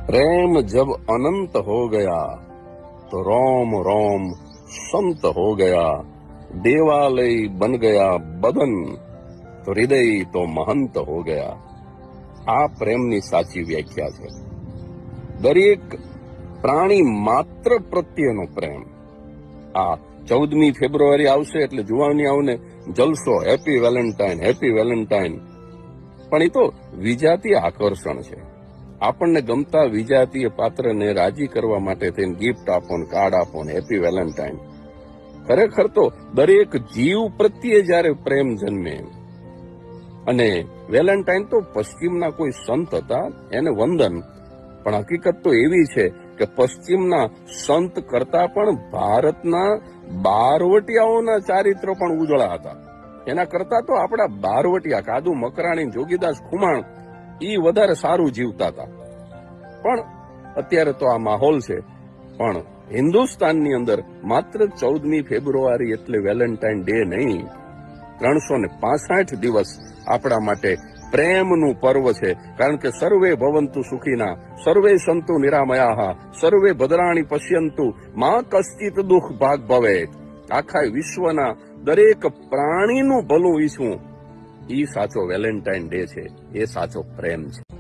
प्रेम जब अनंत हो गया तो रोम रोम संत हो गया, देवालय बन गया बदन तो हृदय तो महंत हो गया। આ પ્રેમની સાચી વ્યાખ્યા છે. દરેક પ્રાણી માત્ર પ્રત્યેનો પ્રેમ. આ 14મી ફેબ્રુઆરી આવશે એટલે જુવાનિયાઓને જલસો, હેપી વેલેન્ટાઇન, હેપી વેલેન્ટાઇન. પણ એ તો વિજાતીય આકર્ષણ છે. આપણને ગમતા વિજાતીય પાત્રને રાજી કરવા માટે તેને ગિફ્ટ આપો ને કાર્ડ આપો ને હેપી વેલેન્ટાઇન. ખરેખર તો દરેક જીવ પ્રત્યે જયારે પ્રેમ જન્મે, અને વેલેન્ટાઇન તો પશ્ચિમના કોઈ સંત હતા, એને વંદન. પણ હકીકત તો એવી છે કે પશ્ચિમના સંત કરતા પણ ભારતના બારવટિયાઓના ચારિત્ર પણ ઉજળા હતા. એના કરતા તો આપણા બારવટિયા કાદુ મકરાણી, જોગીદાસ ખુમાણ ઈ વધારે સારું જીવતા હતા. પણ અત્યારે તો આ માહોલ છે. પણ હિન્દુસ્તાનની અંદર માત્ર 14મી ફેબ્રુઆરી એટલે વેલેન્ટાઇન ડે નહીં, 365 દિવસ આપણા માટે પ્રેમનું પર્વ છે. કારણ કે સર્વે ભવંતુ સુખીના, સર્વે સંતુ નિરામયા, સર્વે ભદ્રાણી પશ્યંતુ, માં કશ્ચિત દુઃખ ભાગ ભવેત. આખા વિશ્વના દરેક પ્રાણીનું ભલું ઈચ્છવું, ઈ સાચો વેલેન્ટાઇન ડે છે, એ સાચો પ્રેમ છે.